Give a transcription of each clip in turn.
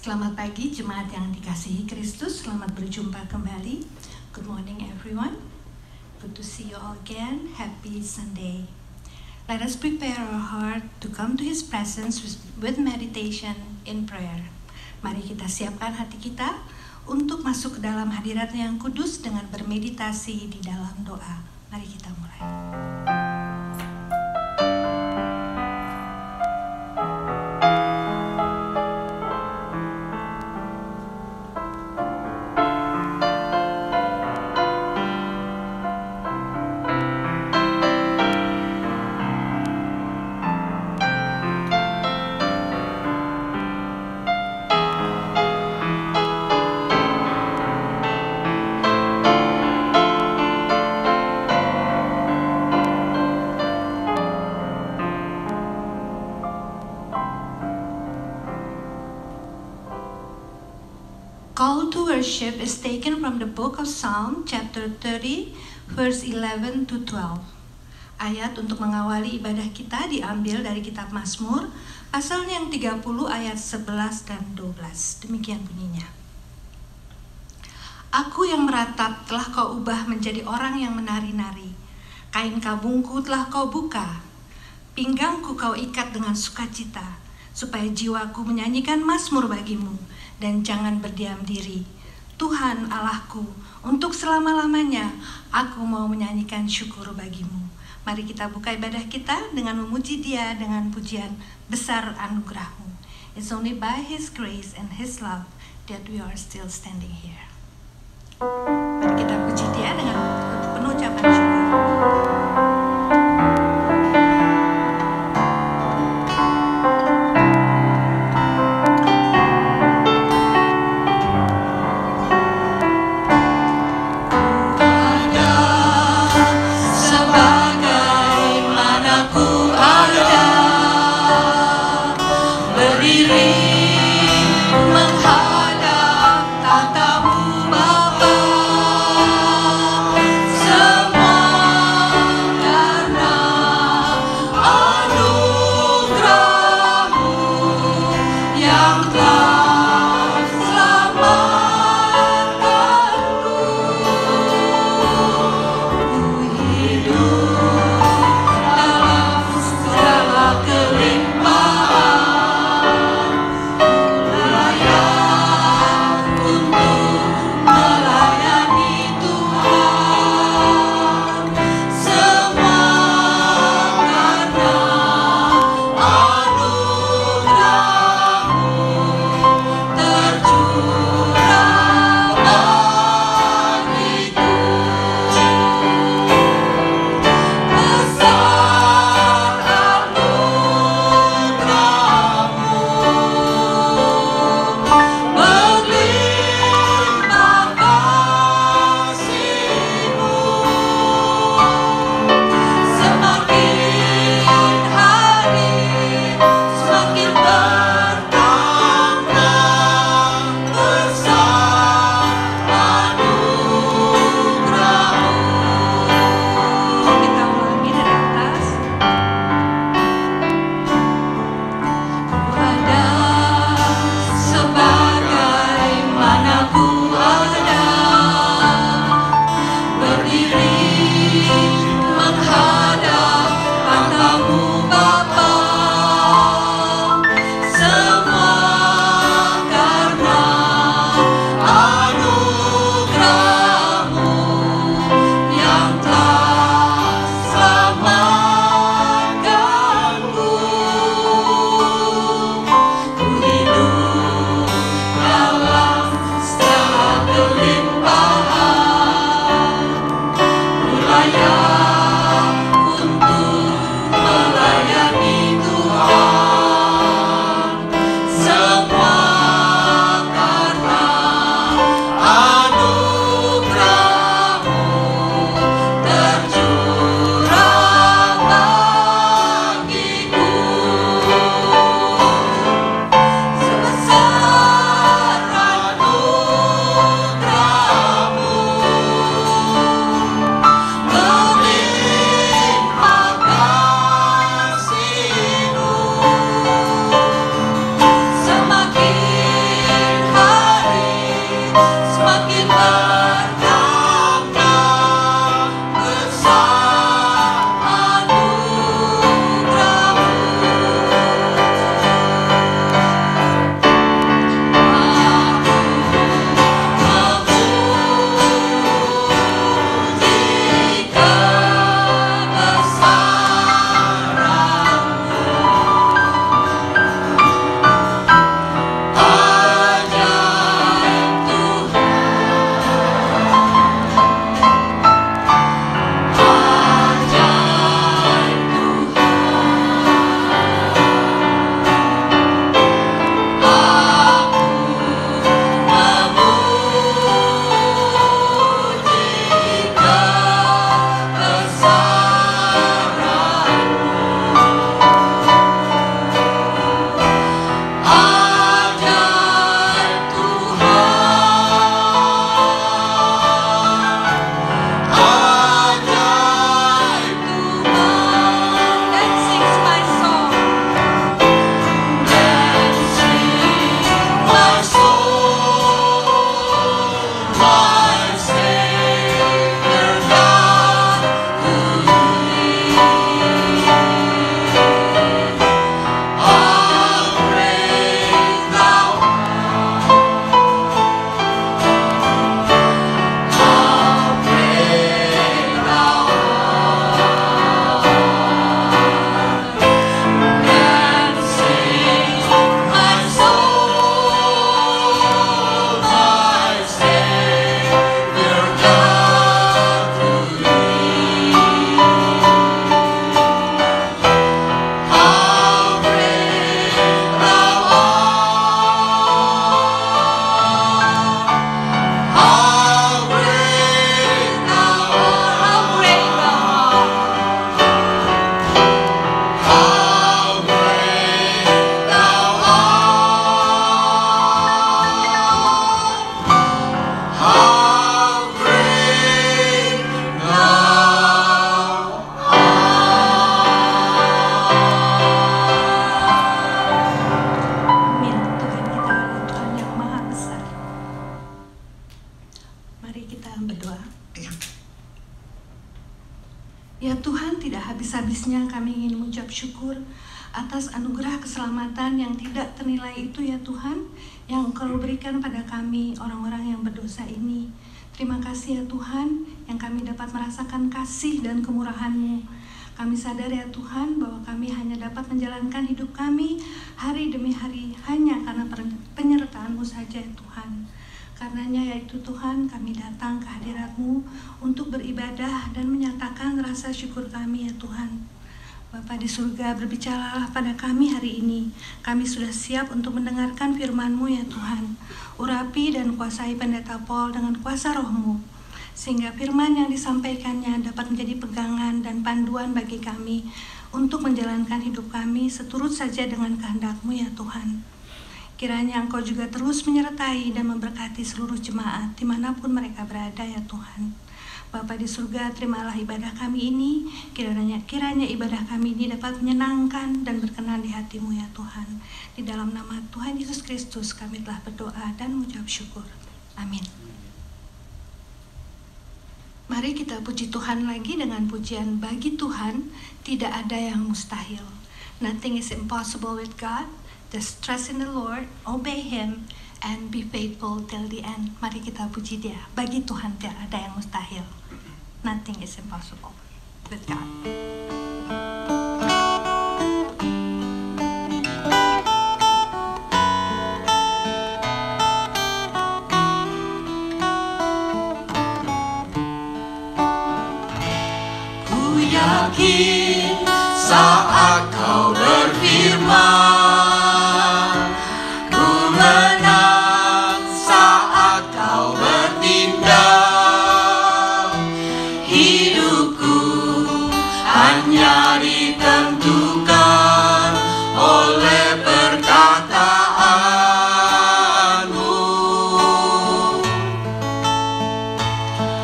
Selamat pagi jemaat yang dikasihi Kristus, selamat berjumpa kembali. Good morning everyone. Good to see you all again. Happy Sunday. Let us prepare our heart to come to His presence with meditation in prayer. Mari kita siapkan hati kita untuk masuk ke dalam hadirat-Nya yang kudus dengan bermeditasi di dalam doa. Mari kita mulai. Call to worship is taken from the book of Psalm chapter 30 verse 11 to 12. Ayat untuk mengawali ibadah kita diambil dari kitab Mazmur pasal yang 30 ayat 11 dan 12. Demikian bunyinya. Aku yang meratap telah kau ubah menjadi orang yang menari-nari. Kain kabungku telah kau buka. Pinggangku kau ikat dengan sukacita, supaya jiwaku menyanyikan mazmur bagimu. Dan jangan berdiam diri. Tuhan Allahku, untuk selama-lamanya aku mau menyanyikan syukur bagimu. Mari kita buka ibadah kita dengan memuji Dia dengan pujian besar anugerah-Mu. It's only by His grace and His love that we are still standing here. Mari kita puji Dia dengan penuh ucapan syukur. Ya Tuhan, tidak habis-habisnya kami ingin mengucap syukur atas anugerah keselamatan yang tidak ternilai itu ya Tuhan, yang Engkau berikan pada kami orang-orang yang berdosa ini. Terima kasih ya Tuhan, yang kami dapat merasakan kasih dan kemurahan-Mu. Kami sadar ya Tuhan bahwa kami hanya dapat menjalankan hidup kami hari demi hari hanya karena penyertaan-Mu saja ya Tuhan. Karenanya yaitu Tuhan, kami datang ke hadirat-Mu untuk beribadah dan menyatakan rasa syukur kami ya Tuhan. Bapa di surga, berbicaralah pada kami hari ini. Kami sudah siap untuk mendengarkan firman-Mu ya Tuhan. Urapi dan kuasai Pendeta Paul dengan kuasa Roh-Mu, sehingga firman yang disampaikannya dapat menjadi pegangan dan panduan bagi kami untuk menjalankan hidup kami seturut saja dengan kehendak-Mu ya Tuhan. Kiranya Engkau juga terus menyertai dan memberkati seluruh jemaat dimanapun mereka berada ya Tuhan. Bapa di surga, terimalah ibadah kami ini. Kiranya ibadah kami ini dapat menyenangkan dan berkenan di hati-Mu ya Tuhan. Di dalam nama Tuhan Yesus Kristus kami telah berdoa dan mengucap syukur. Amin. Mari kita puji Tuhan lagi dengan pujian Bagi Tuhan Tidak Ada Yang Mustahil. Nothing is impossible with God. Just trust in the Lord, obey Him, and be faithful till the end. Mari kita puji Dia. Bagi Tuhan tidak ada yang mustahil. Nothing is impossible with God. Ku yakin saat Kau berfirman, ku menang saat Kau bertindak. Hidupku hanya ditentukan oleh perkataan-Mu.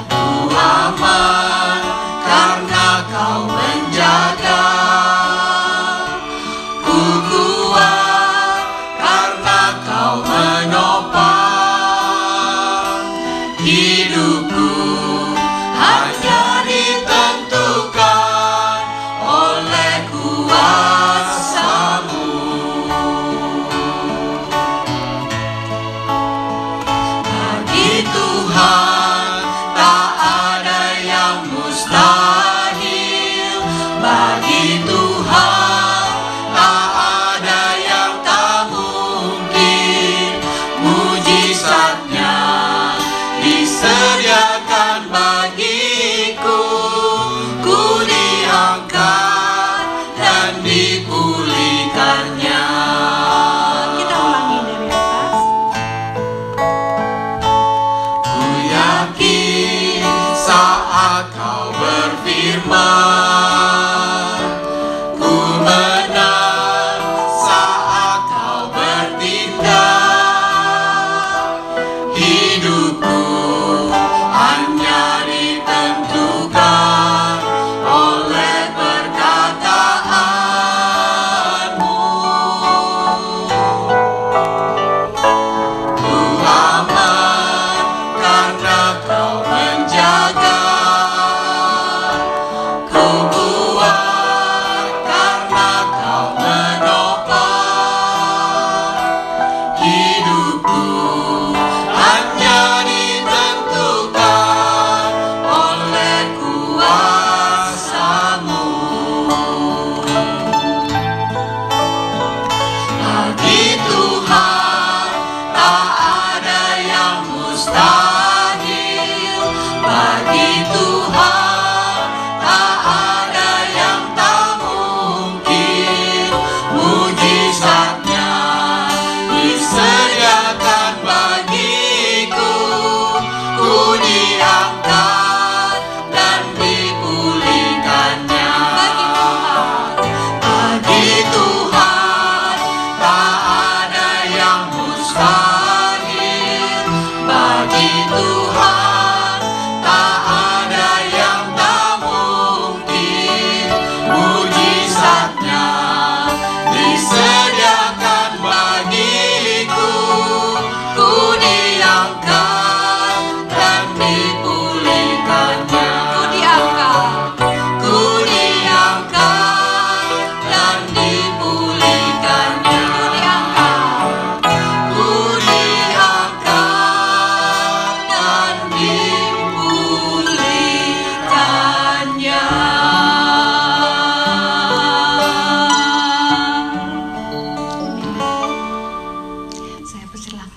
Ku aman karena Kau menjaga. Ku kuat karena Kau menopang. Hidupku hanya ditentukan oleh kuasa-Mu. Bagi Tuhan tak ada yang mustahil. Bagi Tuhan tak ada yang tak mungkin. Mujizatnya disediakan bagiku. Ku diangkat dan dipulihkannya. Kita ulangi dari atas. Ku yakin saat Kau berfirman, ku menang saat Kau bertindak. Hidupku hanya ditentukan oleh perkataan-Mu. Ku aman karena Kau menjaga. Ku kuat karena Kau menopang. Hidupku hanya ditentukan oleh kuasa-Mu. Bagi Tuhan tak ada yang mustahil. Bagi Tuhan tak ada yang tak mungkin. Mujizatnya disediakan bagiku.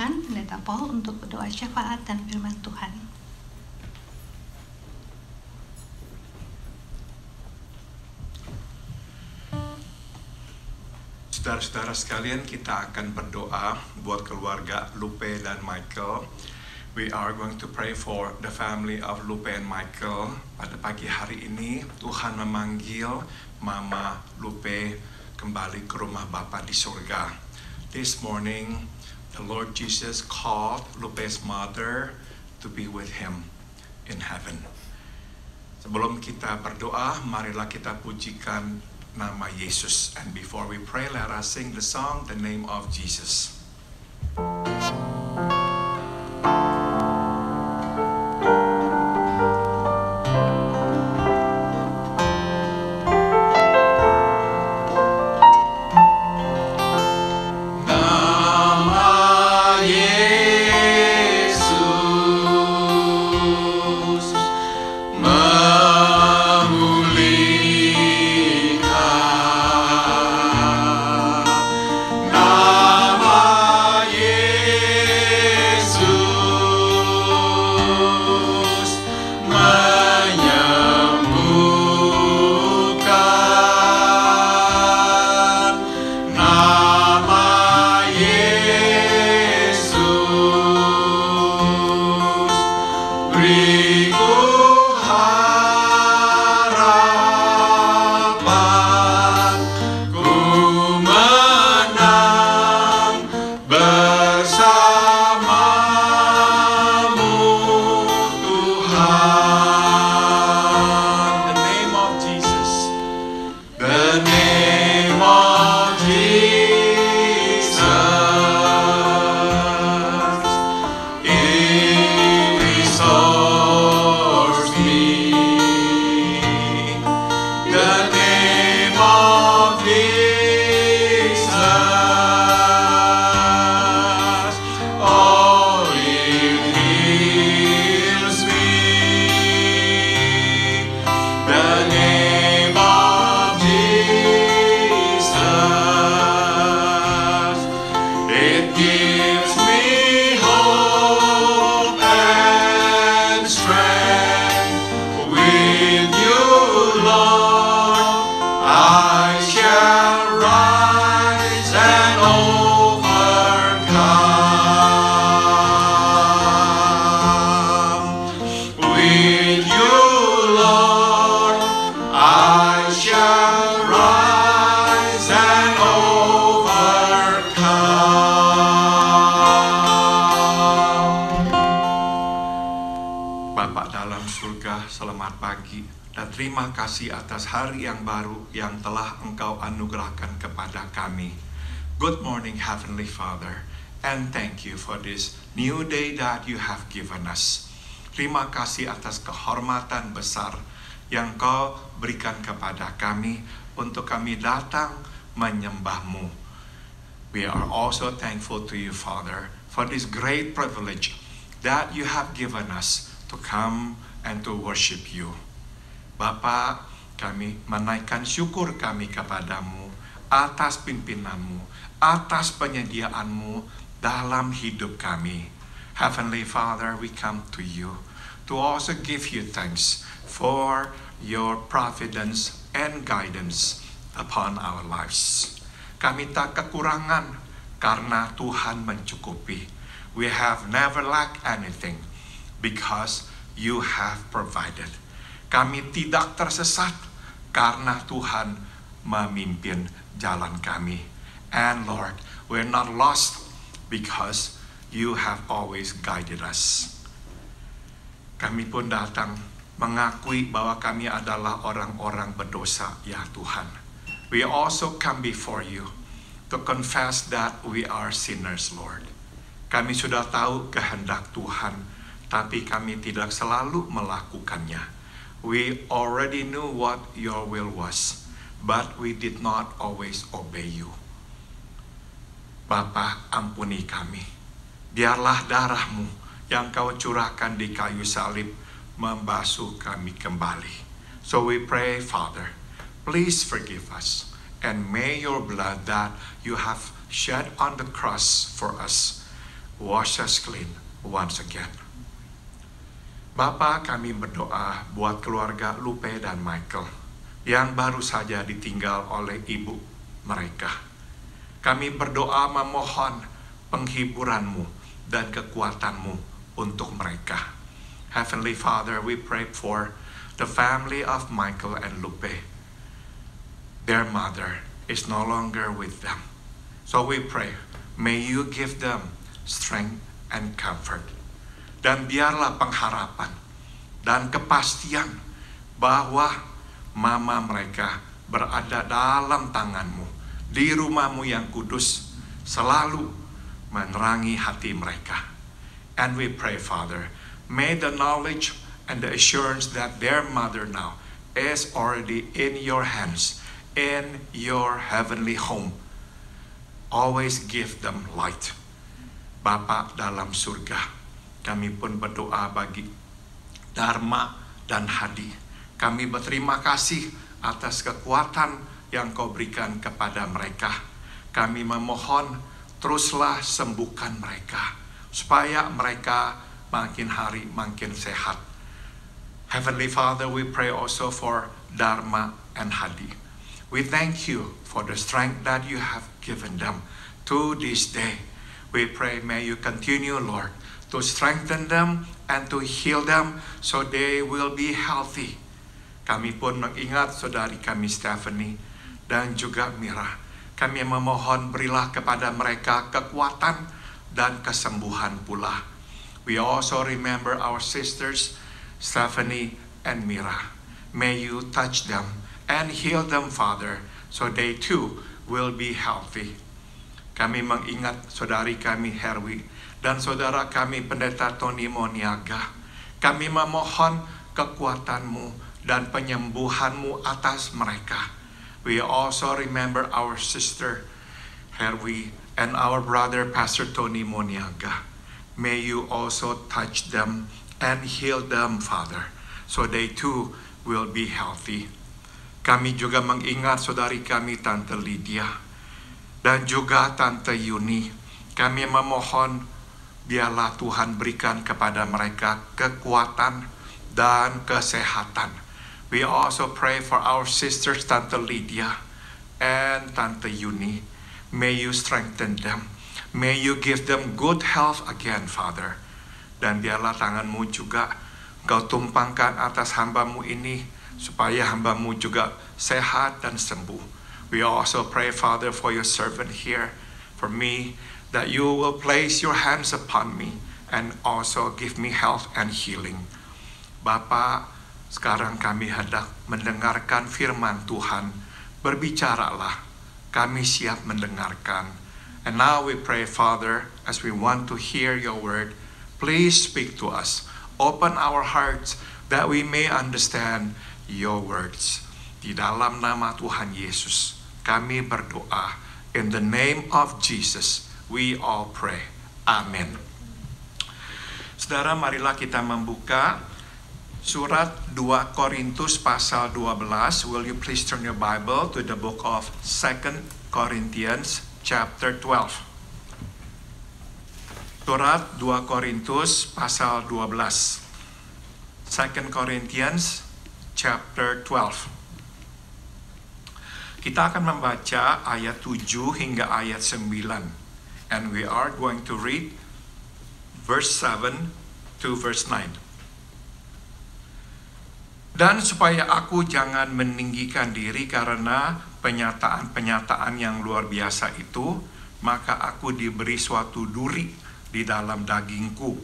persilakan Pendeta Paul untuk berdoa syafaat dan firman Tuhan. Saudara-saudara sekalian, kita akan berdoa buat keluarga Lupe dan Michael. We are going to pray for the family of Lupe and Michael. Pada pagi hari ini, Tuhan memanggil Mama Lupe kembali ke rumah Bapa di surga. This morning, the Lord Jesus called Lupe's mother to be with him in heaven. Sebelum kita berdoa, marilah kita pujikan nama Yesus. And before we pray, let us sing the song, The Name of Jesus. Terima kasih atas hari yang baru yang telah Engkau anugerahkan kepada kami. Good morning, Heavenly Father, and thank you for this new day that you have given us. Terima kasih atas kehormatan besar yang Kau berikan kepada kami untuk kami datang menyembah-Mu. We are also thankful to you, Father, for this great privilege that you have given us to come and to worship you. Bapa, kami menaikkan syukur kami kepadamu atas pimpinanmu, atas penyediaanmu dalam hidup kami. Heavenly Father, we come to you to also give you thanks for your providence and guidance upon our lives. Kami tak kekurangan karena Tuhan mencukupi. We have never lacked anything because you have provided. Kami tidak tersesat karena Tuhan memimpin jalan kami. And Lord, we're not lost because you have always guided us. Kami pun datang mengakui bahwa kami adalah orang-orang berdosa, ya Tuhan. We also come before you to confess that we are sinners, Lord. Kami sudah tahu kehendak Tuhan, tapi kami tidak selalu melakukannya. We already knew what your will was, but we did not always obey you. Bapa, ampuni kami. Biarlah darah-Mu yang Kau curahkan di kayu salib membasuh kami kembali. So we pray, Father, please forgive us, and may your blood that you have shed on the cross for us wash us clean once again. Bapa, kami berdoa buat keluarga Lupe dan Michael yang baru saja ditinggal oleh ibu mereka. Kami berdoa memohon penghiburan-Mu dan kekuatan-Mu untuk mereka. Heavenly Father, we pray for the family of Michael and Lupe. Their mother is no longer with them. So we pray, may you give them strength and comfort. Dan biarlah pengharapan dan kepastian bahwa mama mereka berada dalam tangan-Mu, di rumah-Mu yang kudus, selalu menerangi hati mereka. And we pray, Father, may the knowledge and the assurance that their mother now is already in your hands, in your heavenly home, always give them light. Bapa dalam surga, kami pun berdoa bagi Dharma dan Hadi. Kami berterima kasih atas kekuatan yang Kau berikan kepada mereka. Kami memohon teruslah sembuhkan mereka, supaya mereka makin hari makin sehat. Heavenly Father, we pray also for Dharma and Hadi. We thank you for the strength that you have given them to this day. We pray, may you continue, Lord, to strengthen them and to heal them so they will be healthy. Kami pun mengingat saudari kami Stephanie dan juga Mira. Kami memohon berilah kepada mereka kekuatan dan kesembuhan pula. We also remember our sisters Stephanie and Mira. May you touch them and heal them, Father, so they too will be healthy. Kami mengingat saudari kami Herwi dan saudara kami Pendeta Tony Moniaga. Kami memohon kekuatan-Mu dan penyembuhan-Mu atas mereka. We also remember our sister Herwi and our brother Pastor Tony Moniaga. May you also touch them and heal them, Father, so they too will be healthy. Kami juga mengingat saudari kami Tante Lydia dan juga Tante Yuni. Kami memohon biarlah Tuhan berikan kepada mereka kekuatan dan kesehatan. We also pray for our sisters Tante Lydia and Tante Yuni. May you strengthen them. May you give them good health again, Father. Dan biarlah tangan-Mu juga Kau tumpangkan atas hamba-Mu ini, supaya hamba-Mu juga sehat dan sembuh. We also pray, Father, for your servant here, for me, that you will place your hands upon me and also give me health and healing. Bapa, sekarang kami hendak mendengarkan firman Tuhan. Berbicaralah, kami siap mendengarkan. And now we pray, Father, as we want to hear your word, please speak to us. Open our hearts that we may understand your words. Di dalam nama Tuhan Yesus, kami berdoa. In the name of Jesus, we all pray. Amen. Saudara, marilah kita membuka surat 2 Korintus pasal 12. Will you please turn your Bible to the book of 2 Corinthians chapter 12. Surat 2 Korintus pasal 12. 2 Corinthians chapter 12. Kita akan membaca ayat 7 hingga ayat 9. And we are going to read verse 7 to verse 9. Dan supaya aku jangan meninggikan diri karena penyataan-penyataan yang luar biasa itu, maka aku diberi suatu duri di dalam dagingku,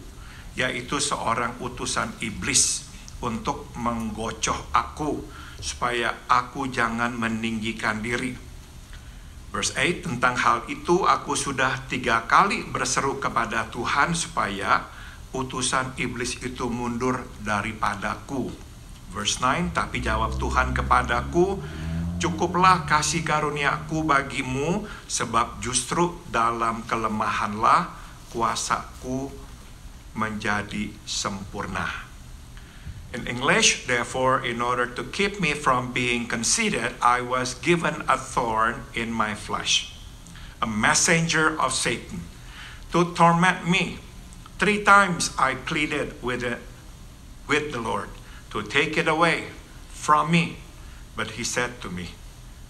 yaitu seorang utusan iblis untuk menggocoh aku, supaya aku jangan meninggikan diri. Verse 8, tentang hal itu aku sudah 3 kali berseru kepada Tuhan supaya utusan iblis itu mundur daripadaku. Verse 9, tapi jawab Tuhan kepadaku, cukuplah kasih karuniaku bagimu, sebab justru dalam kelemahanlah kuasaku menjadi sempurna. In English, therefore, in order to keep me from being conceited, I was given a thorn in my flesh, a messenger of Satan, to torment me. 3 times I pleaded with the Lord to take it away from me. But he said to me,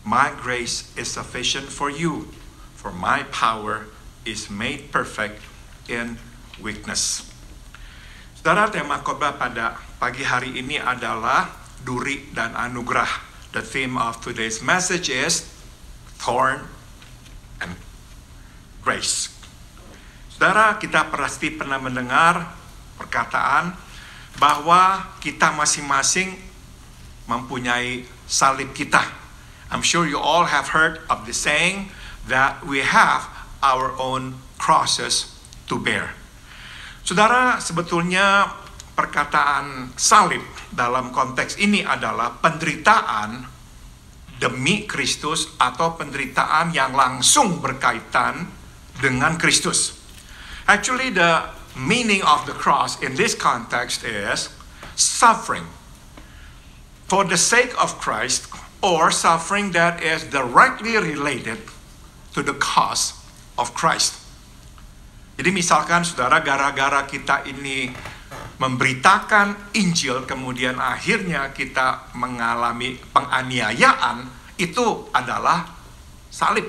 my grace is sufficient for you, for my power is made perfect in weakness. Saudara, tema khotbah pada pagi hari ini adalah duri dan anugerah. The theme of today's message is thorn and grace. Saudara, kita pasti pernah mendengar perkataan bahwa kita masing-masing mempunyai salib kita. I'm sure you all have heard of the saying that we have our own crosses to bear. Saudara, sebetulnya perkataan salib dalam konteks ini adalah penderitaan demi Kristus atau penderitaan yang langsung berkaitan dengan Kristus. Actually, the meaning of the cross in this context is suffering for the sake of Christ, or suffering that is directly related to the cause of Christ. Jadi misalkan saudara, gara-gara kita ini memberitakan Injil, kemudian akhirnya kita mengalami penganiayaan, itu adalah salib.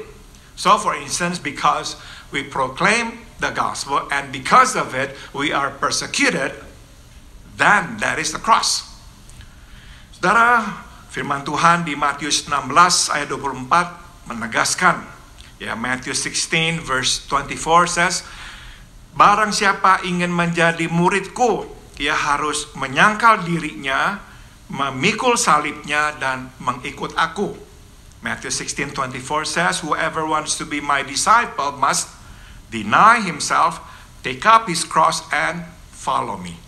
So for instance, because we proclaim the gospel and because of it we are persecuted, then that is the cross. Saudara, firman Tuhan di Matius 16 ayat 24 menegaskan, ya, Matthew 16 verse 24 says, barang siapa ingin menjadi muridku, ia harus menyangkal dirinya, memikul salibnya dan mengikut aku. Matthew 16:24 says, whoever wants to be my disciple must deny himself, take up his cross and follow me.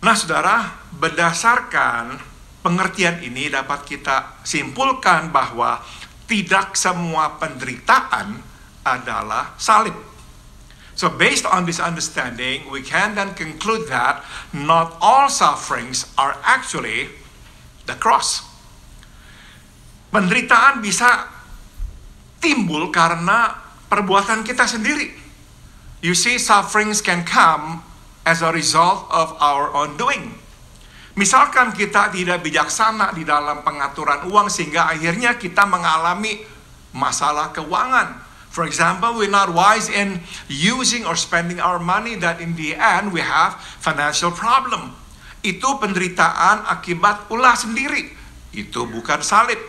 Nah, saudara, berdasarkan pengertian ini dapat kita simpulkan bahwa tidak semua penderitaan adalah salib. So based on this understanding, we can then conclude that not all sufferings are actually the cross. Penderitaan bisa timbul karena perbuatan kita sendiri. You see, sufferings can come as a result of our own doing. Misalkan kita tidak bijaksana di dalam pengaturan uang sehingga akhirnya kita mengalami masalah keuangan. For example, we're not wise in using or spending our money, that in the end we have financial problem. Itu penderitaan akibat ulah sendiri. Itu bukan salib.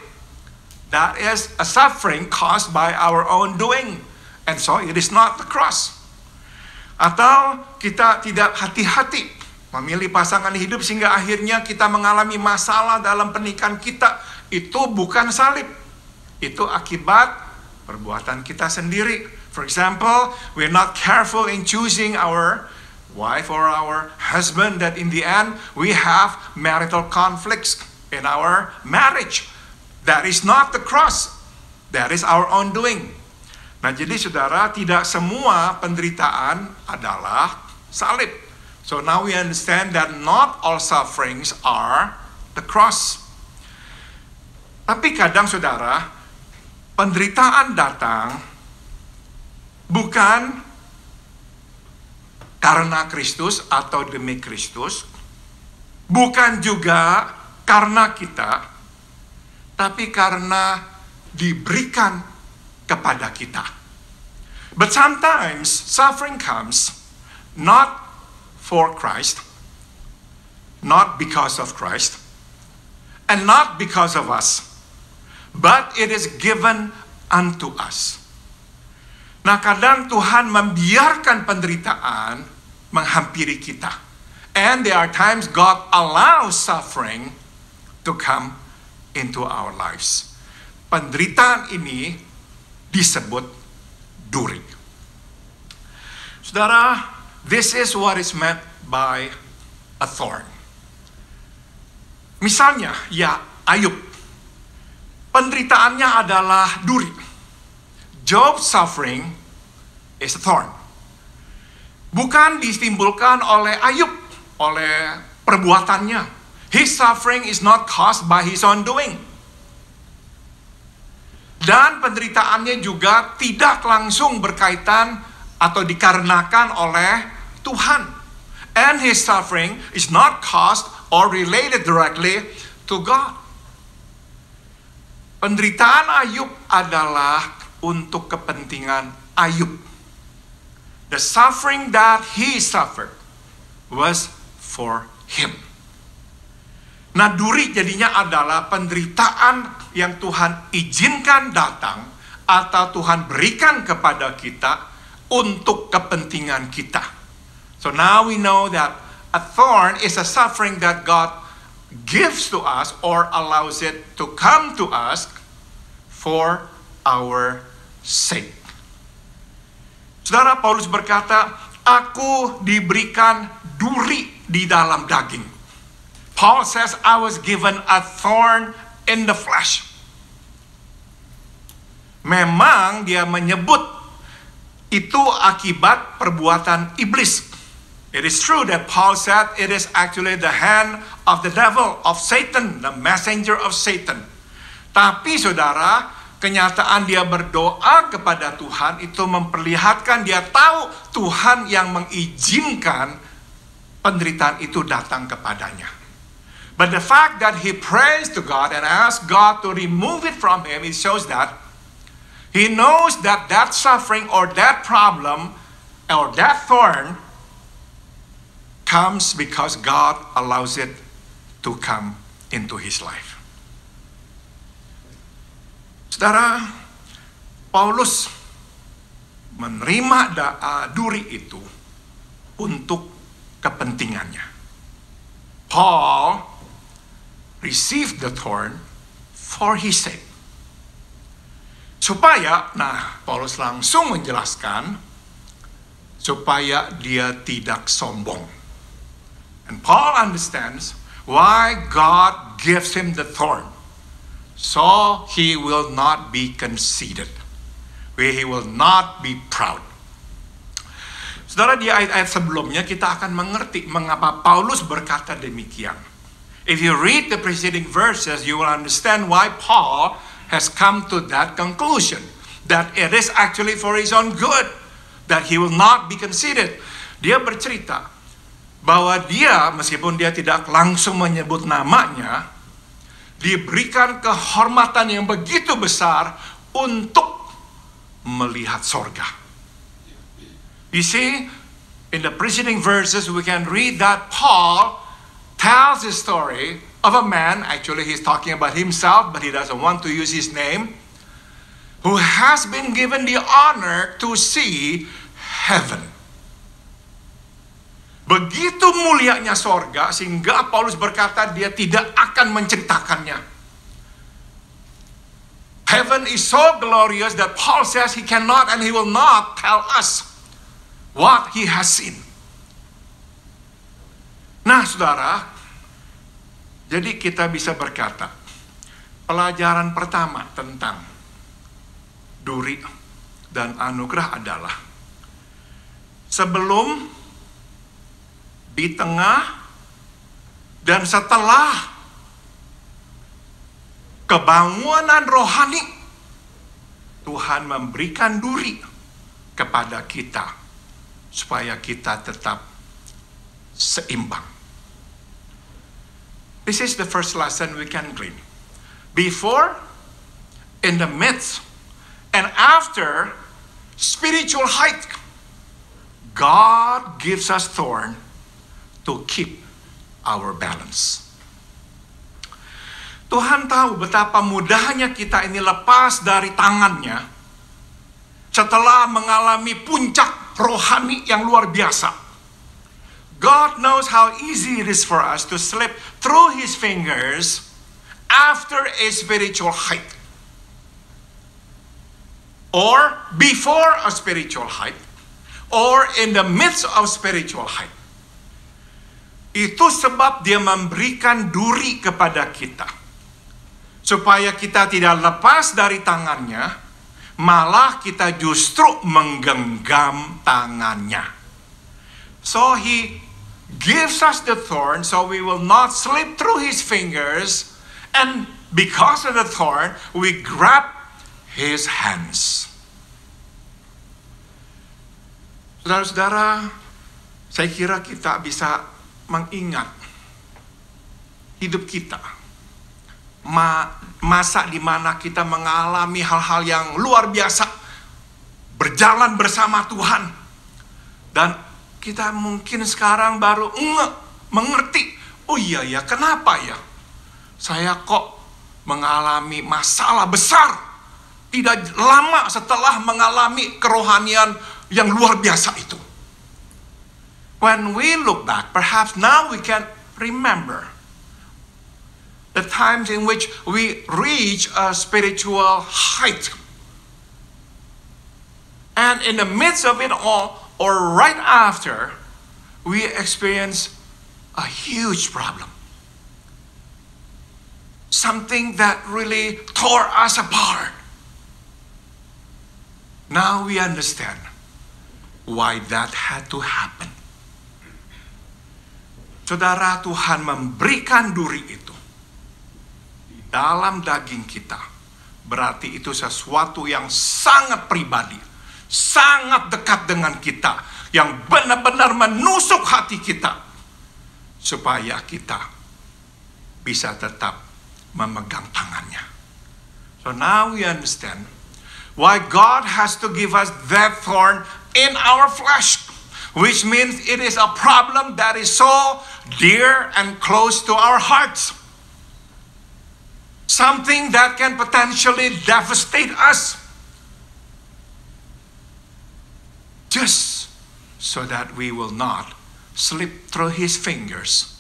That is a suffering caused by our own doing. And so it is not the cross. Atau kita tidak hati-hati memilih pasangan hidup sehingga akhirnya kita mengalami masalah dalam pernikahan kita. Itu bukan salib. Itu akibat perbuatan kita sendiri. For example, we're not careful in choosing our wife or our husband, that in the end we have marital conflicts in our marriage. That is not the cross. That is our own doing. Nah, jadi saudara, tidak semua penderitaan adalah salib. So now we understand that not all sufferings are the cross. Tapi kadang saudara, penderitaan datang bukan karena Kristus atau demi Kristus, bukan juga karena kita, tapi karena diberikan kepada kita. But sometimes suffering comes not for Christ, not because of Christ, and not because of us, but it is given unto us. Nah, kadang Tuhan membiarkan penderitaan menghampiri kita. And there are times God allows suffering to come into our lives. Penderitaan ini disebut duri. Saudara, this is what is meant by a thorn. Misalnya, ya, Ayub, penderitaannya adalah duri. Job's suffering is a thorn. Bukan ditimbulkan oleh Ayub, oleh perbuatannya. His suffering is not caused by his own doing. Dan penderitaannya juga tidak langsung berkaitan atau dikarenakan oleh Tuhan. And his suffering is not caused or related directly to God. Penderitaan Ayub adalah untuk kepentingan Ayub. The suffering that he suffered was for him. Nah, duri jadinya adalah penderitaan yang Tuhan izinkan datang atau Tuhan berikan kepada kita untuk kepentingan kita. So now we know that a thorn is a suffering that God gives to us or allows it to come to us for our sake. Saudara, Paulus berkata, aku diberikan duri di dalam daging. Paul says, I was given a thorn in the flesh. Memang dia menyebut itu akibat perbuatan iblis. It is true that Paul said it is actually the hand of the devil, of Satan, the messenger of Satan. Tapi saudara, kenyataan dia berdoa kepada Tuhan itu memperlihatkan dia tahu Tuhan yang mengizinkan penderitaan itu datang kepadanya. But the fact that he prays to God and asks God to remove it from him, it shows that he knows that that suffering or that problem or that thorn comes because God allows it to come into his life. Saudara, Paulus menerima duri itu untuk kepentingannya. Paul received the thorn for his sake. Supaya, Paulus langsung menjelaskan, supaya dia tidak sombong. And Paul understands why God gives him the thorn. So he will not be conceited. He will not be proud. Saudara, di ayat-ayat sebelumnya kita akan mengerti mengapa Paulus berkata demikian. If you read the preceding verses, you will understand why Paul has come to that conclusion, that it is actually for his own good, that he will not be conceited. Dia bercerita bahwa dia, meskipun dia tidak langsung menyebut namanya, diberikan kehormatan yang begitu besar untuk melihat sorga. You see, in the preceding verses we can read that Paul tells the story of a man, actually he's talking about himself, but he doesn't want to use his name, who has been given the honor to see heaven. Begitu mulianya sorga, sehingga Paulus berkata dia tidak akan menceritakannya. Heaven is so glorious that Paul says he cannot and he will not tell us what he has seen. Nah, saudara, jadi kita bisa berkata, pelajaran pertama tentang duri dan anugerah adalah sebelum, di tengah, dan setelah kebangunan rohani, Tuhan memberikan duri kepada kita supaya kita tetap seimbang. This is the first lesson we can glean. Before, in the midst, and after spiritual height, God gives us thorn to keep our balance. Tuhan tahu betapa mudahnya kita ini lepas dari tangannya setelah mengalami puncak rohani yang luar biasa. God knows how easy it is for us to slip through his fingers after a spiritual height. Or before a spiritual height. Or in the midst of spiritual height. Itu sebab dia memberikan duri kepada kita. Supaya kita tidak lepas dari tangannya, malah kita justru menggenggam tangannya. So he gives us the thorn so we will not slip through his fingers, and because of the thorn, we grab his hands. Saudara-saudara, saya kira kita bisa mengingat hidup kita. Masa di mana kita mengalami hal-hal yang luar biasa, berjalan bersama Tuhan. Dan kita mungkin sekarang baru mengerti, oh iya ya, kenapa ya saya kok mengalami masalah besar tidak lama setelah mengalami kerohanian yang luar biasa itu. When we look back, perhaps now we can remember the times in which we reach a spiritual height. And in the midst of it all, or right after, we experience a huge problem. Something that really tore us apart. Now we understand why that had to happen. Saudara, Tuhan memberikan duri itu di dalam daging kita. Berarti itu sesuatu yang sangat pribadi, sangat dekat dengan kita, yang benar-benar menusuk hati kita, supaya kita bisa tetap memegang tangannya. So now we understand why God has to give us that thorn in our flesh, which means it is a problem that is so dear and close to our hearts. Something that can potentially devastate us. Just so that we will not slip through His fingers,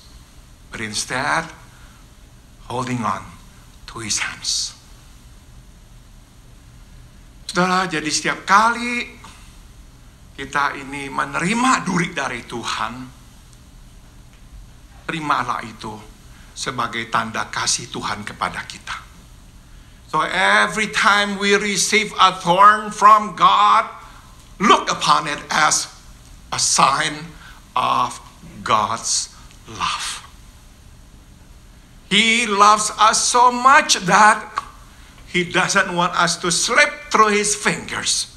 but instead holding on to His hands. Saudara, jadi setiap kali kita ini menerima duri dari Tuhan, terimalah itu sebagai tanda kasih Tuhan kepada kita. So every time we receive a thorn from God, look upon it as a sign of God's love. He loves us so much that He doesn't want us to slip through His fingers.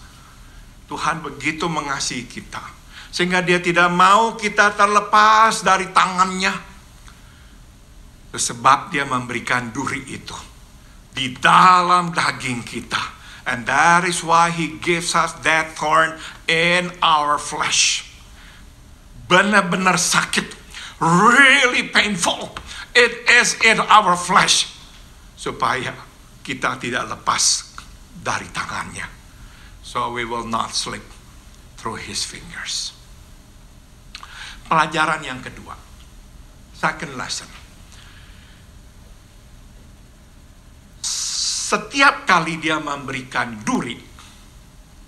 Tuhan begitu mengasihi kita, sehingga Dia tidak mau kita terlepas dari tangannya. Sebab Dia memberikan duri itu di dalam daging kita. And that is why He gives us that thorn in our flesh. Benar-benar sakit, really painful. It is in our flesh, supaya kita tidak lepas dari tangannya. So we will not slip through His fingers. Pelajaran yang kedua, second lesson. Setiap kali Dia memberikan duri,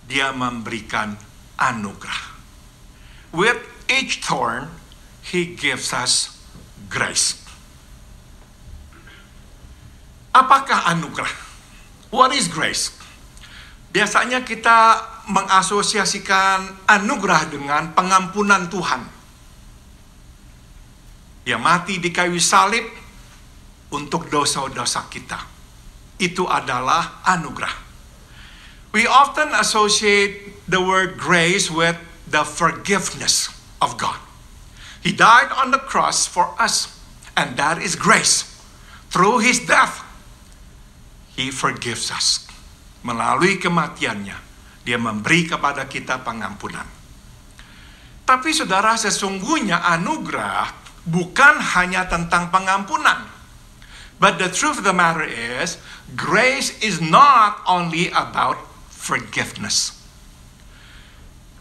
Dia memberikan anugerah. With each thorn, He gives us grace. Apakah anugerah? What is grace? Biasanya kita mengasosiasikan anugerah dengan pengampunan Tuhan. Dia mati di kayu salib untuk dosa-dosa kita. Itu adalah anugerah. We often associate the word grace with the forgiveness of God. He died on the cross for us, and that is grace. Through His death, He forgives us. Melalui kematiannya, Dia memberi kepada kita pengampunan. Tapi saudara, sesungguhnya anugerah bukan hanya tentang pengampunan. But the truth of the matter is, grace is not only about forgiveness.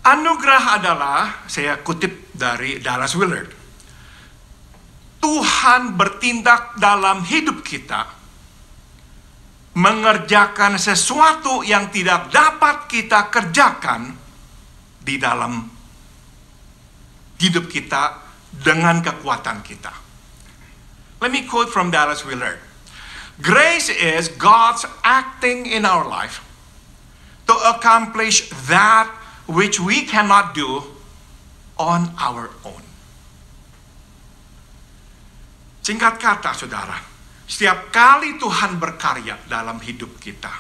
Anugerah adalah, saya kutip dari Dallas Willard, Tuhan bertindak dalam hidup kita, mengerjakan sesuatu yang tidak dapat kita kerjakan di dalam hidup kita dengan kekuatan kita. Let me quote from Dallas Willard. Grace is God's acting in our life to accomplish that which we cannot do on our own. Singkat kata, saudara, setiap kali Tuhan berkarya dalam hidup kita,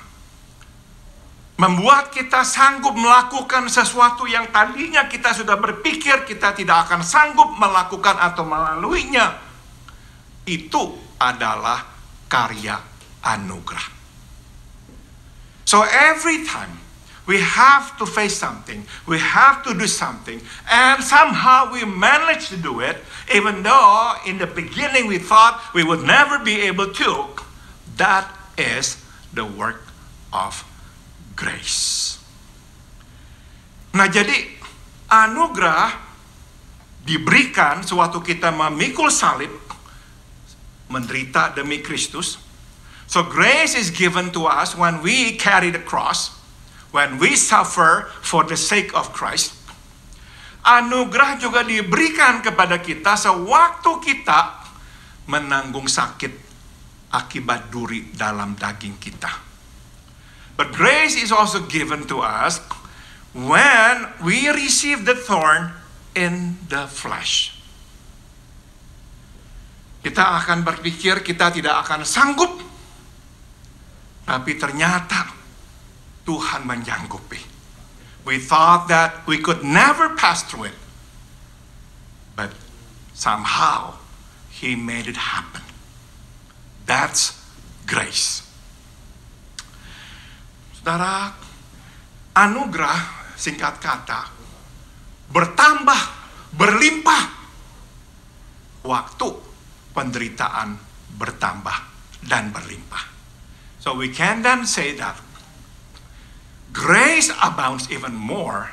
membuat kita sanggup melakukan sesuatu yang tadinya kita sudah berpikir kita tidak akan sanggup melakukan atau melaluinya. Itu adalah karya anugerah. So every time we have to face something, we have to do something, and somehow we manage to do it, even though in the beginning we thought we would never be able to. That is the work of grace. Nah, jadi anugerah diberikan sewaktu kita memikul salib, menderita demi Kristus. So grace is given to us when we carry the cross, when we suffer for the sake of Christ. Anugerah juga diberikan kepada kita sewaktu kita menanggung sakit akibat duri dalam daging kita. But grace is also given to us when we receive the thorn in the flesh. Kita akan berpikir kita tidak akan sanggup, tapi ternyata Tuhan menyanggupi. We thought that we could never pass through it, but somehow He made it happen. That's grace. Saudara, anugerah singkat kata bertambah, berlimpah waktu penderitaan bertambah dan berlimpah. So we can then say that grace abounds even more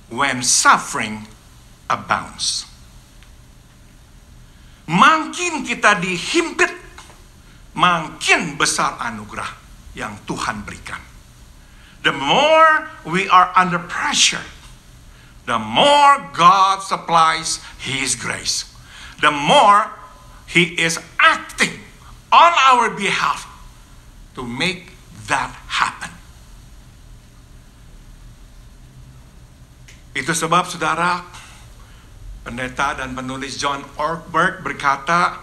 when suffering abounds. Makin kita dihimpit, makin besar anugerah yang Tuhan berikan. The more we are under pressure, the more God supplies His grace. The more He is acting on our behalf to make that happen. Itu sebab saudara, pendeta dan penulis John Ortberg berkata,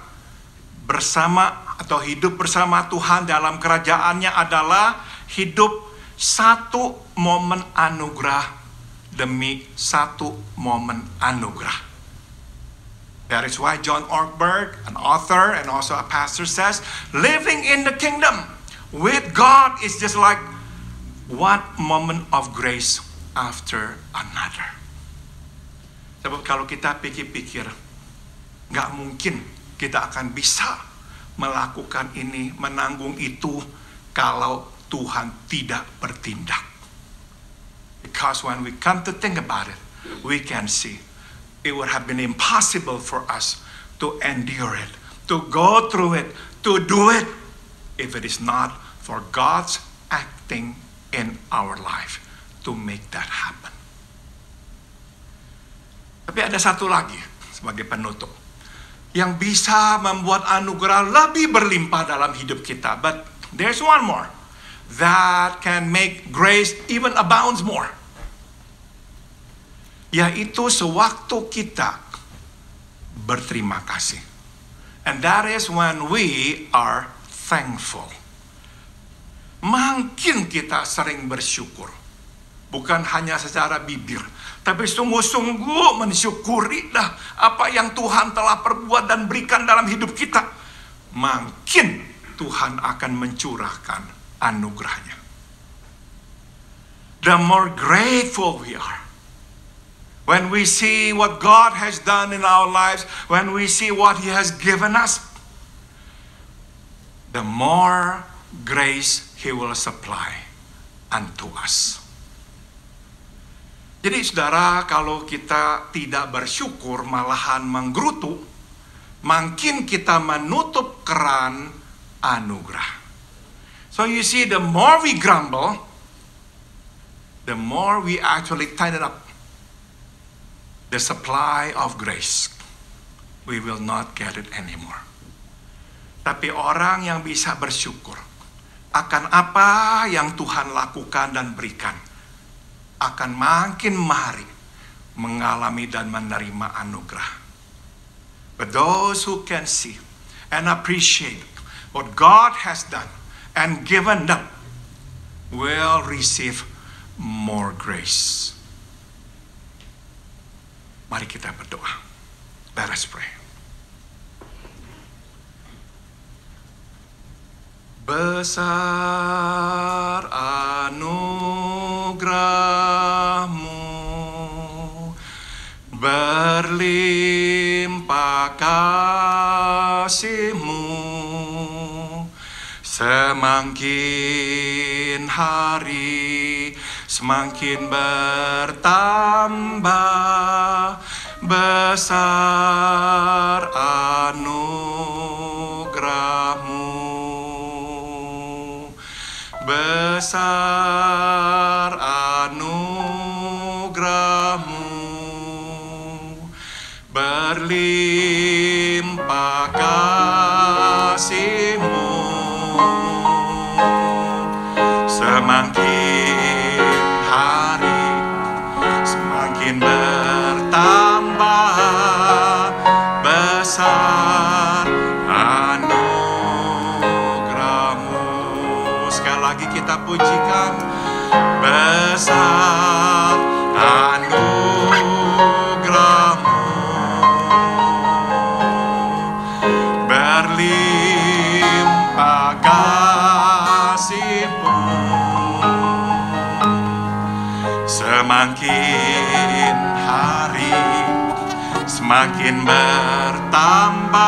bersama atau hidup bersama Tuhan dalam kerajaannya adalah hidup satu momen anugerah demi satu momen anugerah. That is why John Ortberg, an author and also a pastor, says, living in the kingdom with God is just like one moment of grace after another. Sebab kalau kita pikir-pikir, nggak mungkin kita akan bisa melakukan ini, menanggung itu, kalau Tuhan tidak bertindak. Because when we come to think about it, we can see it would have been impossible for us to endure it, to go through it, to do it, if it is not for God's acting in our life to make that happen. Tapi ada satu lagi sebagai penutup yang bisa membuat anugerah lebih berlimpah dalam hidup kita. But there's one more that can make grace even abounds more. Yaitu sewaktu kita berterima kasih. And that is when we are thankful. Makin kita sering bersyukur. Bukan hanya secara bibir, tapi sungguh-sungguh mensyukuri dah apa yang Tuhan telah perbuat dan berikan dalam hidup kita. Makin Tuhan akan mencurahkan anugerahnya. The more grateful we are. When we see what God has done in our lives, when we see what He has given us, the more grace He will supply unto us. Jadi saudara, kalau kita tidak bersyukur malahan menggerutu, makin kita menutup keran anugerah. So you see, the more we grumble, the more we actually tighten up the supply of grace. We will not get it anymore. Tapi orang yang bisa bersyukur akan apa yang Tuhan lakukan dan berikan, akan makin mari mengalami dan menerima anugerah. But those who can see and appreciate what God has done and given them, will receive more grace. Mari kita berdoa. Let us pray. Besar anugerah-Mu, berlimpah kasih-Mu, semakin hari semakin bertambah. Besar anugerah-Mu, besar anugerah-Mu, berlimpah kasih-Mu, semakin hari semakin bertambah. Besar anugerah-Mu. Sekali lagi kita pujikan. Besar anugerah-Mu, berlimpah kasih-Mu, semakin hari semakin bertambah.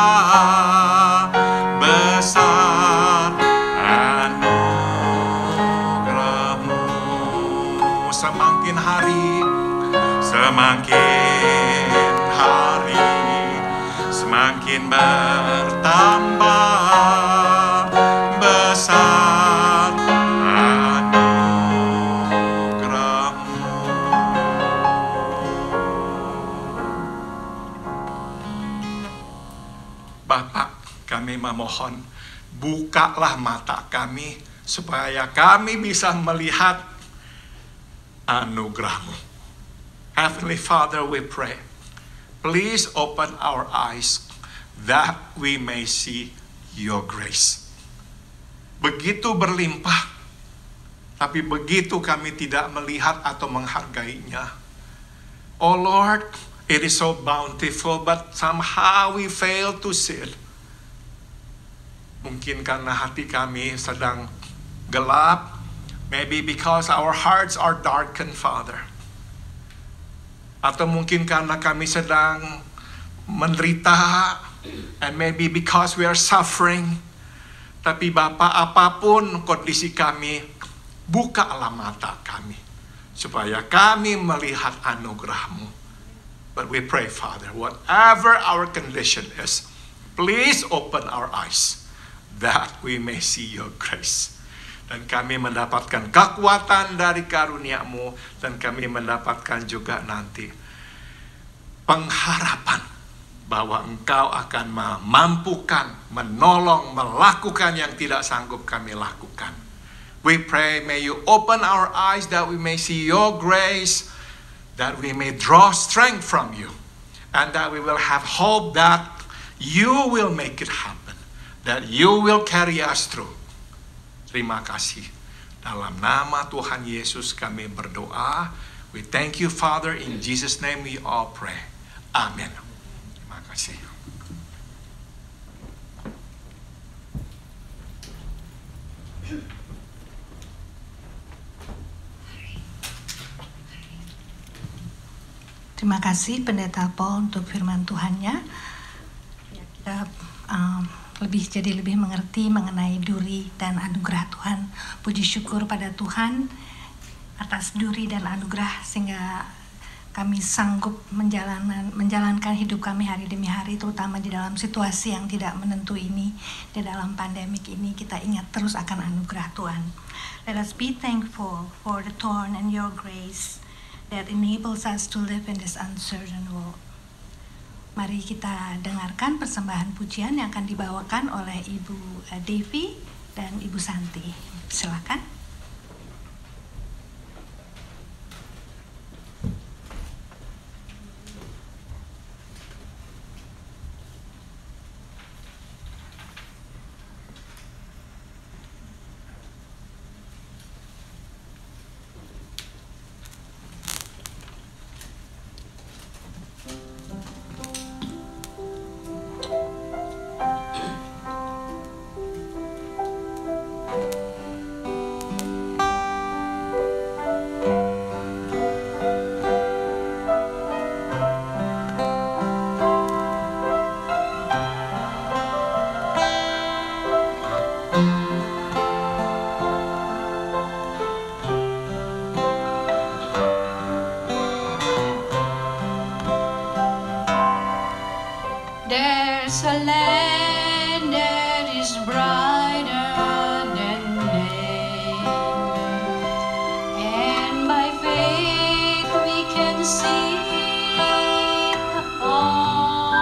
Besar anugerah-Mu, semakin hari semakin bertambah. Besar anugerah-Mu. Bapak, kami memohon, bukalah mata kami supaya kami bisa melihat anugerah-Mu. Heavenly Father, we pray, please open our eyes that we may see your grace. Begitu berlimpah, tapi begitu kami tidak melihat atau menghargainya. Oh Lord, it is so bountiful, but somehow we fail to see it. Mungkin karena hati kami sedang gelap, maybe because our hearts are darkened, Father. Atau mungkin karena kami sedang menderita, and maybe because we are suffering. Tapi Bapa, apapun kondisi kami, bukalah mata kami, supaya kami melihat anugerah-Mu. But we pray, Father, whatever our condition is, please open our eyes, that we may see your grace. Dan kami mendapatkan kekuatan dari karunia-Mu, dan kami mendapatkan juga nanti pengharapan bahwa Engkau akan memampukan, menolong, melakukan yang tidak sanggup kami lakukan. We pray, may you open our eyes that we may see your grace, that we may draw strength from you, and that we will have hope that you will make it happen, that you will carry us through. Terima kasih. Dalam nama Tuhan Yesus kami berdoa. We thank you, Father. In Jesus' name we all pray. Amen. Terima kasih. Terima kasih Pendeta Paul untuk firman Tuhannya. Kita jadi lebih mengerti mengenai duri dan anugerah Tuhan. Puji syukur pada Tuhan atas duri dan anugerah sehingga kami sanggup menjalankan hidup kami hari demi hari, terutama di dalam situasi yang tidak menentu ini, di dalam pandemik ini. Kita ingat terus akan anugerah Tuhan. Let us be thankful for the thorn and your grace that enables us to live in this uncertain world. Mari kita dengarkan persembahan pujian yang akan dibawakan oleh Ibu Devi dan Ibu Santi. Silakan. There's a land that is brighter than day, and by faith we can see all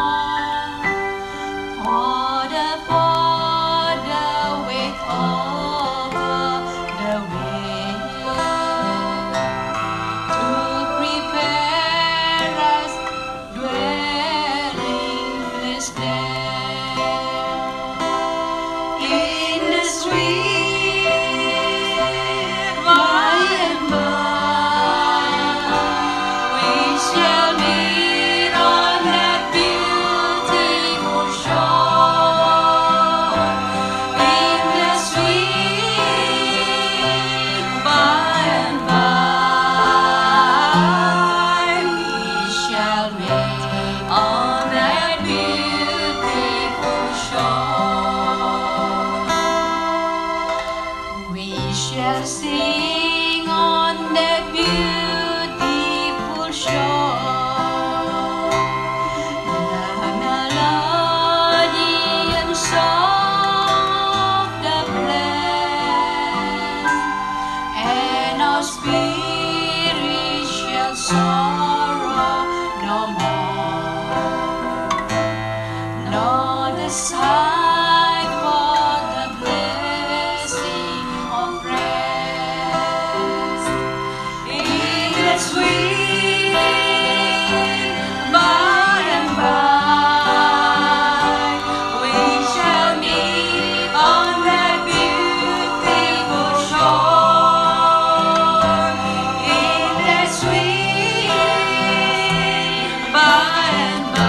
the way over the way to prepare us dwelling place there. In the sweet by and by we shall meet on that beautiful shore. In the sweet by and by we shall meet on that beautiful shore. We shall sing on that beautiful shore the melody and song of the blessed, and our spirit shall sorrow no more, nor the sigh for the blessing of rest. In the sweet by and by we shall meet on that beautiful shore. In the sweet by and by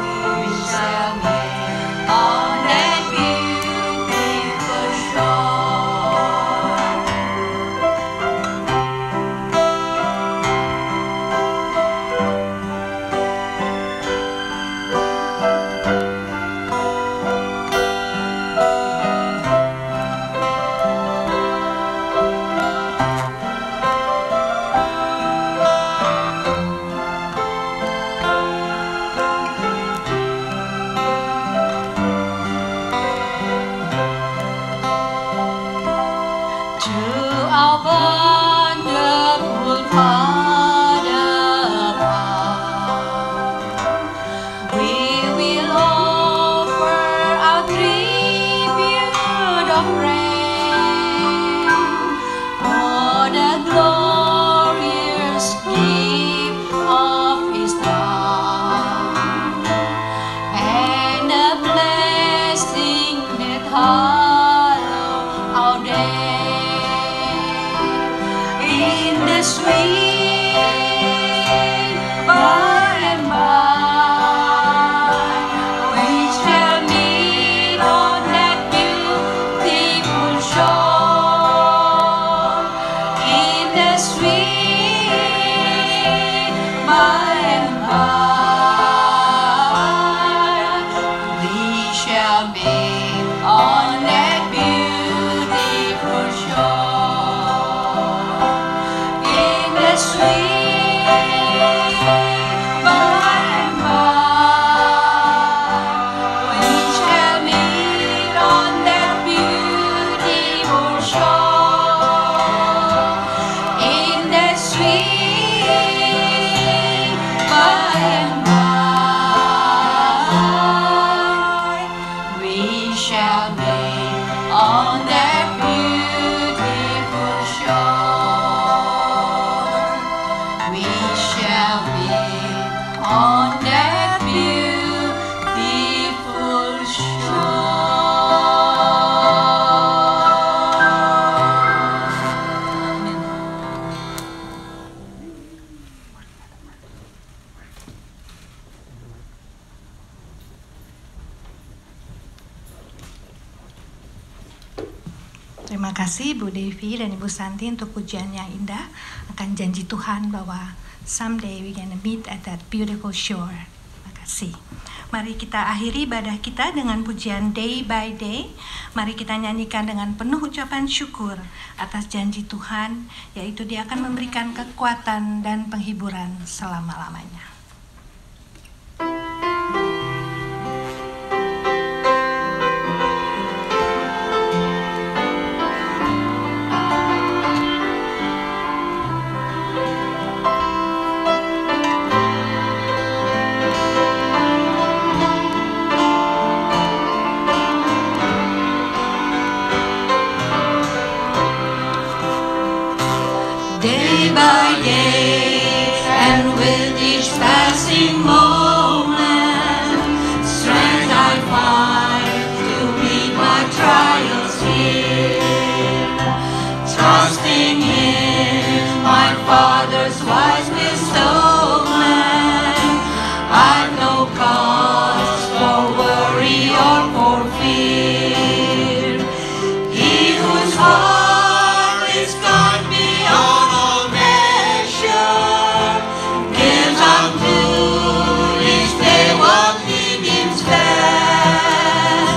we shall meet on that beautiful shore. To our wonderful Father above, we will offer our tribute of praise for the glorious gift of His love and the blessing that hallow our day. In the sweet by and by we shall meet on that beautiful shore. In the sweet by and by we shall meet on that beautiful shore. In the sweet by and by we shall meet on that beautiful shore. In the sweet by and by we shall meet on that beautiful shore. We shall meet on that beautiful Terima kasih Bu Devi dan Ibu Santi untuk pujian yang indah akan janji Tuhan bahwa someday we gonna meet at that beautiful shore. Terima kasih. Mari kita akhiri ibadah kita dengan pujian Day by Day. Mari kita nyanyikan dengan penuh ucapan syukur atas janji Tuhan, yaitu Dia akan memberikan kekuatan dan penghiburan selama-lamanya. passing moment, strength I find to meet my trials here. Trusting in my Father's wise bestowment, I've no cause for worry or for fear. He whose heart is kind beyond all measure gives unto each day what he deems best.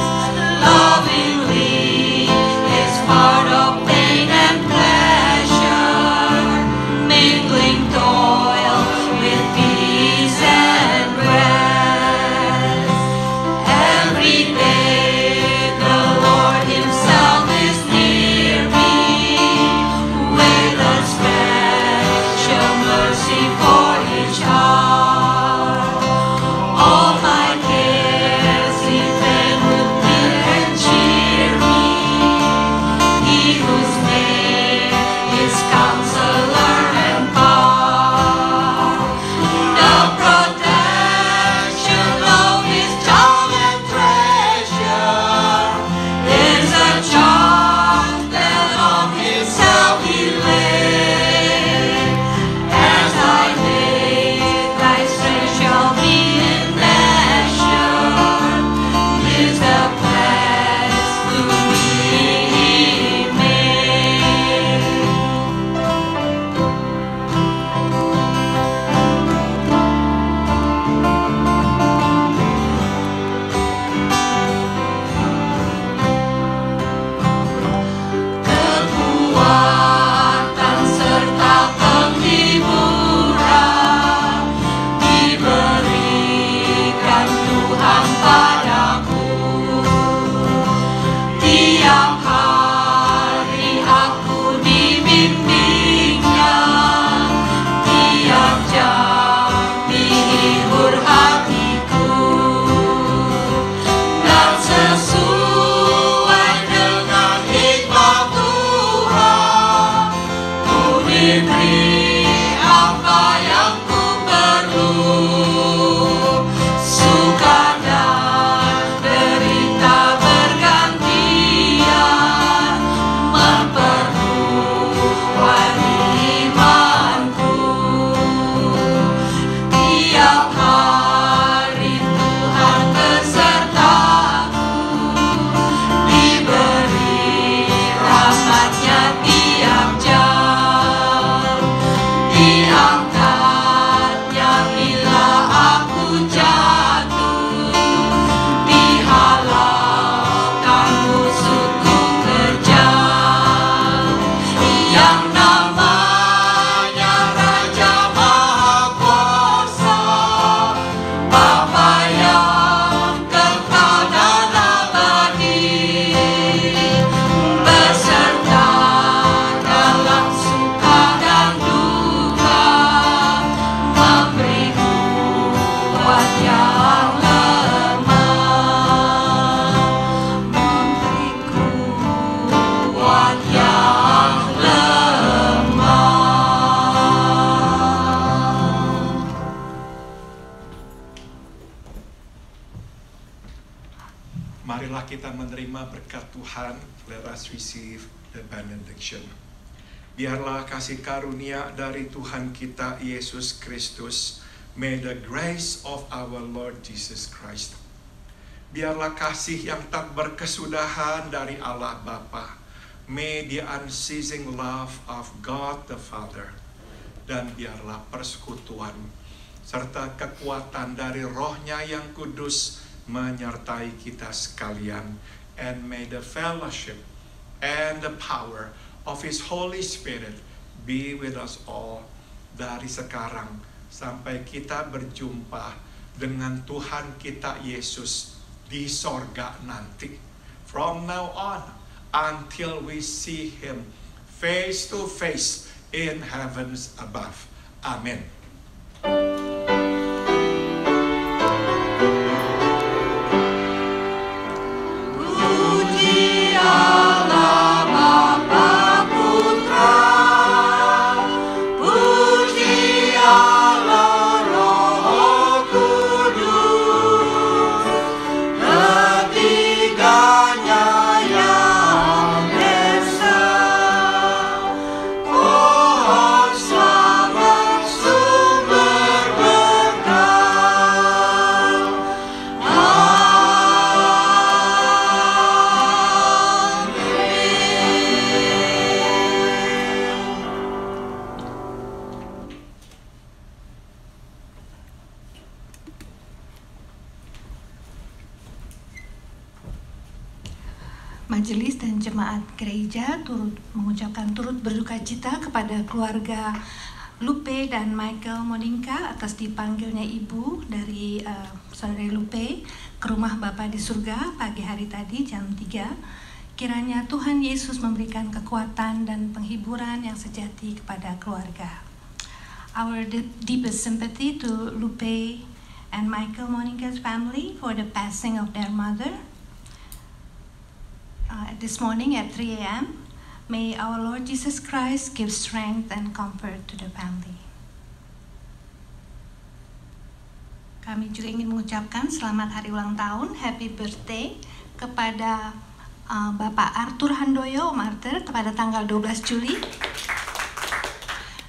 Lovingly is part of pain and pleasure, mingling toil with peace and rest. Every day the Lord himself is near me, with a special mercy for each hour. All my cares he then would bear and cheer me. He whose name is Counselor and Power, the protection of his charm and treasure is a charge that on himself he laid. As I lay, thy strength shall be in measure, is the pledge to me he made. Kekuatan serta penghiburan diberikan Tuhan padaku. Tiap hari aku dibimbingnya, tiap jam dihibur hatiku. Dan sesuai dengan hikmat Tuhan, ku diberi apa yang ku perlu. Suka dan derita bergantian, memperkuat imanku. Tiap hari Tuhan besertaku, diberi rahmatnya tiap jam, diangkatnya bila aku jatuh, dihalaukan musuhku kejam. Yang namanya Raja Maha Kuasa, Bapa yang kekal dan abadi, beserta dalam suka dan duka, memberi kuat yang lemah, memberi kuat yang lemah. Marilah kita menerima berkat Tuhan. Let us receive the benediction. Biarlah kasih karunia dari Tuhan kita Yesus Kristus, may the grace of our Lord Jesus Christ, biarlah kasih yang tak berkesudahan dari Allah Bapa, may the unceasing love of God the Father, dan biarlah persekutuan serta kekuatan dari Roh-Nya yang kudus menyertai kita sekalian, and may the fellowship and the power of His Holy Spirit be with us all dari sekarang sampai kita berjumpa dengan Tuhan kita Yesus di sorga nanti. From now on until we see Him face to face in heavens above. Amen. Puji Allah Roh majelis dan jemaat gereja turut berduka cita kepada keluarga Lupe dan Michael Monika atas dipanggilnya ibu dari saudari Lupe ke rumah Bapa di surga pagi hari tadi jam 3. Kiranya Tuhan Yesus memberikan kekuatan dan penghiburan yang sejati kepada keluarga. Our deepest sympathy to Lupe and Michael Monika's family for the passing of their mother. This morning at 3 a.m., may our Lord Jesus Christ give strength and comfort to the family. Kami juga ingin mengucapkan selamat hari ulang tahun, happy birthday, kepada Bapak Arthur Handoyo Martyr pada tanggal 12 Juli,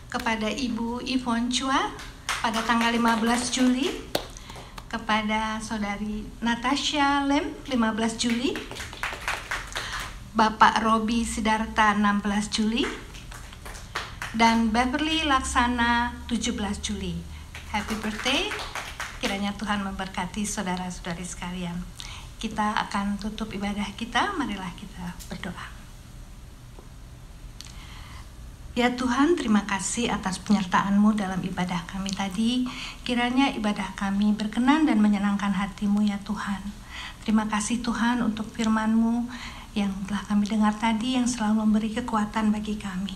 kepada Ibu Yvonne Chua pada tanggal 15 Juli, kepada Saudari Natasha Lem 15 Juli, Bapak Robi Sidarta 16 Juli, dan Beverly Laksana 17 Juli. Happy birthday, kiranya Tuhan memberkati saudara-saudari sekalian. Kita akan tutup ibadah kita, marilah kita berdoa. Ya Tuhan, terima kasih atas penyertaan-Mu dalam ibadah kami tadi. Kiranya ibadah kami berkenan dan menyenangkan hati-Mu ya Tuhan. Terima kasih Tuhan untuk firman-Mu yang telah kami dengar tadi, yang selalu memberi kekuatan bagi kami.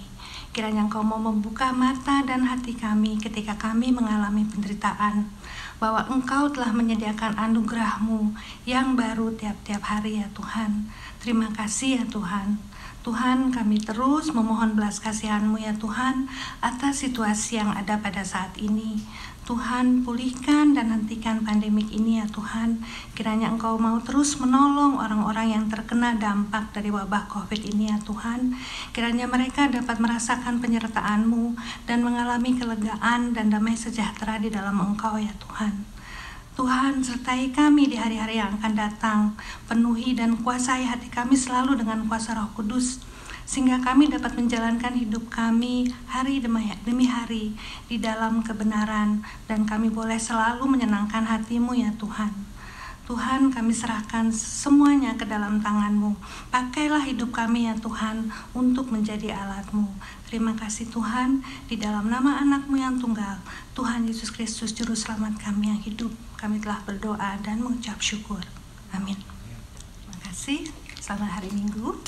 Kiranya Engkau mau membuka mata dan hati kami ketika kami mengalami penderitaan, bahwa Engkau telah menyediakan anugerah-Mu yang baru tiap-tiap hari ya Tuhan. Terima kasih ya Tuhan. Tuhan, kami terus memohon belas kasihan-Mu ya Tuhan atas situasi yang ada pada saat ini. Tuhan, pulihkan dan hentikan pandemik ini ya Tuhan. Kiranya Engkau mau terus menolong orang-orang yang terkena dampak dari wabah COVID ini ya Tuhan. Kiranya mereka dapat merasakan penyertaan-Mu dan mengalami kelegaan dan damai sejahtera di dalam Engkau ya Tuhan. Tuhan, sertai kami di hari-hari yang akan datang. Penuhi dan kuasai hati kami selalu dengan kuasa Roh Kudus, sehingga kami dapat menjalankan hidup kami hari demi hari di dalam kebenaran, dan kami boleh selalu menyenangkan hati-Mu ya Tuhan. Tuhan, kami serahkan semuanya ke dalam tangan-Mu. Pakailah hidup kami ya Tuhan untuk menjadi alat-Mu. Terima kasih Tuhan, di dalam nama anak-Mu yang tunggal, Tuhan Yesus Kristus Juru Selamat kami yang hidup, kami telah berdoa dan mengucap syukur. Amin. Terima kasih. Selamat hari Minggu.